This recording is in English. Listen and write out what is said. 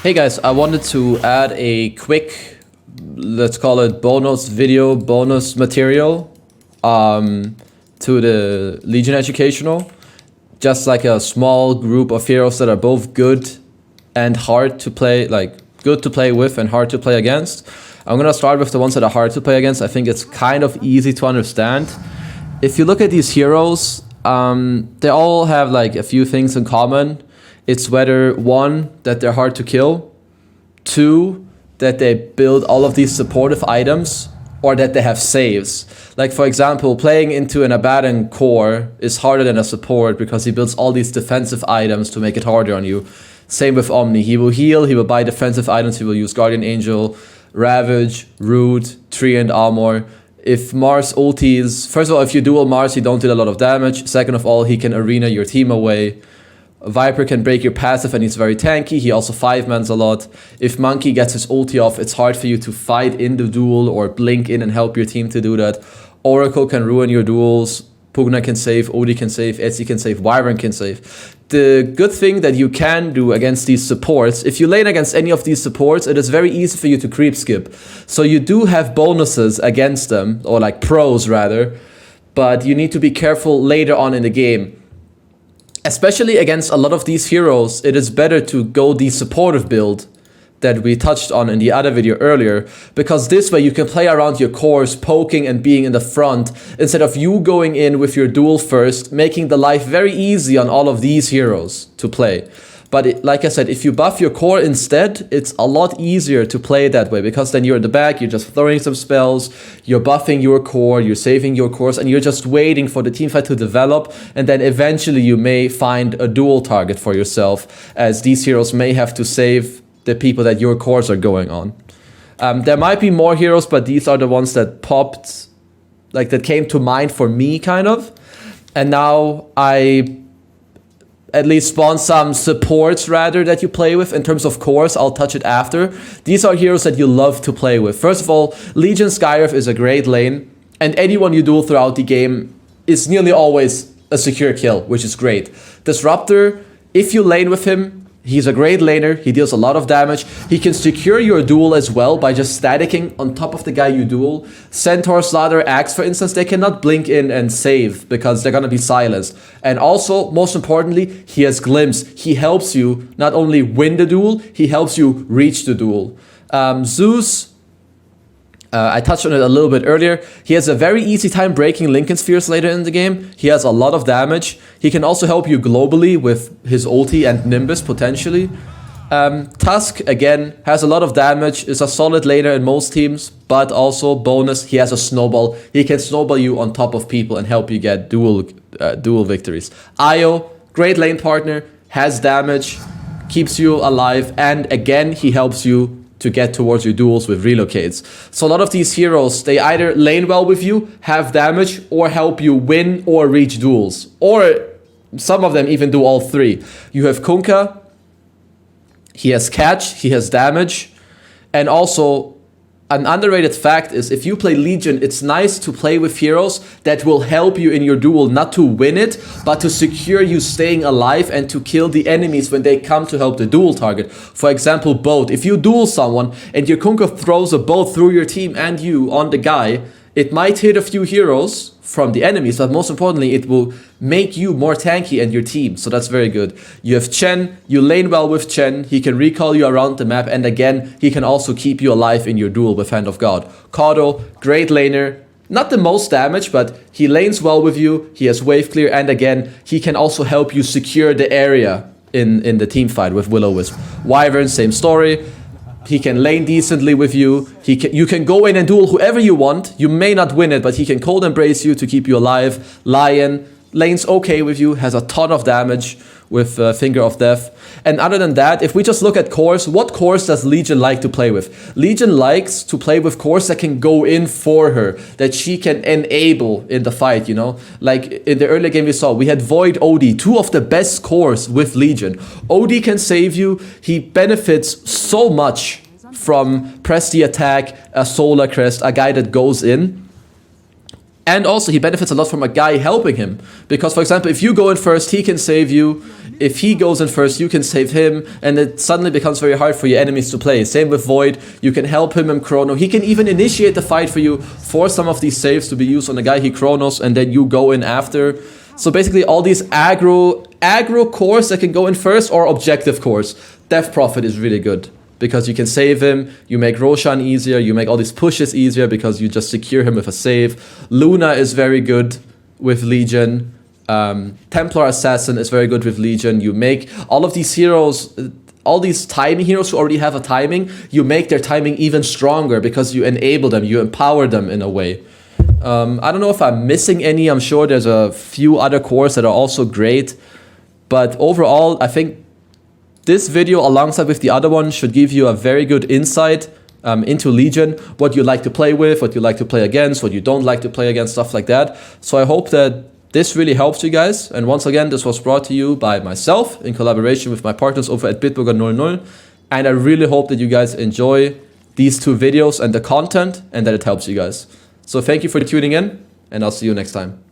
Hey guys, I wanted to add a quick, let's call it bonus video, bonus material to the Legion Educational. Just like a small group of heroes that are both good and hard to play, like good to play with and hard to play against. I'm gonna start with the ones that are hard to play against. I think it's kind of easy to understand. If you look at these heroes, they all have like a few things in common. It's whether one, that they're hard to kill, two, that they build all of these supportive items, or that they have saves. Like for example, playing into an Abaddon core is harder than a support because he builds all these defensive items to make it harder on you. Same with Omni, he will heal, he will buy defensive items, he will use Guardian Angel, Ravage, Root, Tree and Armor. If Mars ultis, first of all, if you duel Mars, you don't deal a lot of damage. Second of all, he can arena your team away. Viper can break your passive and he's very tanky. He also 5-mans a lot. If Monkey gets his ulti off, it's hard for you to fight in the duel or blink in and help your team to do that. Oracle can ruin your duels. Pugna can save, Odi can save, Etsy can save, Wyvern can save. The good thing that you can do against these supports, if you lane against any of these supports, it is very easy for you to creep skip. So you do have bonuses against them, or like pros rather, but you need to be careful later on in the game. Especially against a lot of these heroes, it is better to go the supportive build that we touched on in the other video earlier, because this way you can play around your cores, poking and being in the front, instead of you going in with your duel first, making the life very easy on all of these heroes to play. But like I said, if you buff your core instead, it's a lot easier to play that way, because then you're in the back, you're just throwing some spells, you're buffing your core, you're saving your cores, and you're just waiting for the teamfight to develop, and then eventually you may find a dual target for yourself, as these heroes may have to save the people that your cores are going on. There might be more heroes, but these are the ones that popped, like that came to mind for me kind of. And now I at least spawn some supports rather that you play with in terms of cores. I'll touch it after. These are heroes that you love to play with. First of all, Legion Skyref is a great lane, and anyone you duel throughout the game is nearly always a secure kill, which is great. Disruptor, if you lane with him, he's a great laner, he deals a lot of damage. He can secure your duel as well by just staticking on top of the guy you duel. Centaur, Slaughter, Axe, for instance, they cannot blink in and save because they're gonna be silenced. And also, most importantly, he has Glimpse. He helps you not only win the duel, he helps you reach the duel. Zeus, I touched on it a little bit earlier. He has a very easy time breaking Lincoln Spheres later in the game. He has a lot of damage. He can also help you globally with his ulti and Nimbus potentially. Tusk, again, has a lot of damage, is a solid laner in most teams, but also bonus, he has a snowball. He can snowball you on top of people and help you get dual victories. Io, great lane partner, has damage, keeps you alive, and again, he helps you to get towards your duels with relocates. So a lot of these heroes, they either lane well with you, have damage, or help you win or reach duels. Or some of them even do all three. You have Kunkka, he has catch, he has damage, and also an underrated fact is if you play Legion, it's nice to play with heroes that will help you in your duel, not to win it, but to secure you staying alive and to kill the enemies when they come to help the duel target. For example, boat. If you duel someone and your Kunkka throws a boat through your team and you on the guy, it might hit a few heroes from the enemies, but most importantly, it will make you more tanky and your team. So that's very good. You have Chen, you lane well with Chen, he can recall you around the map, and again, he can also keep you alive in your duel with Hand of God. Kato, great laner, not the most damage, but he lanes well with you, he has wave clear, and again, he can also help you secure the area in the team fight with Will-O-Wisp. Wyvern, same story. He can lane decently with you. You can go in and duel whoever you want. You may not win it, but he can cold embrace you to keep you alive. Lion, lanes okay with you, has a ton of damage with Finger of Death. And other than that, if we just look at cores, what cores does Legion like to play with? Legion likes to play with cores that can go in for her, that she can enable in the fight, you know? Like in the earlier game we saw, we had Void, OD, two of the best cores with Legion. OD can save you. He benefits so much from Press the Attack, a Solar Crest, a guy that goes in. And also, he benefits a lot from a guy helping him. Because, for example, if you go in first, he can save you. If he goes in first, you can save him. And it suddenly becomes very hard for your enemies to play. Same with Void. You can help him in Chrono. He can even initiate the fight for you for some of these saves to be used on the guy he Chronos. And then you go in after. So basically, all these aggro cores that can go in first or objective cores. Death Prophet is really good. Because you can save him, you make Roshan easier, you make all these pushes easier because you just secure him with a save. Luna is very good with Legion. Templar Assassin is very good with Legion. You make all of these heroes, all these timing heroes who already have a timing, you make their timing even stronger because you enable them, you empower them in a way. I don't know if I'm missing any. I'm sure there's a few other cores that are also great. But overall, I think this video, alongside with the other one, should give you a very good insight into Legion, what you like to play with, what you like to play against, what you don't like to play against, stuff like that. So I hope that this really helps you guys. And once again, this was brought to you by myself in collaboration with my partners over at BITucational. And I really hope that you guys enjoy these two videos and the content and that it helps you guys. So thank you for tuning in, and I'll see you next time.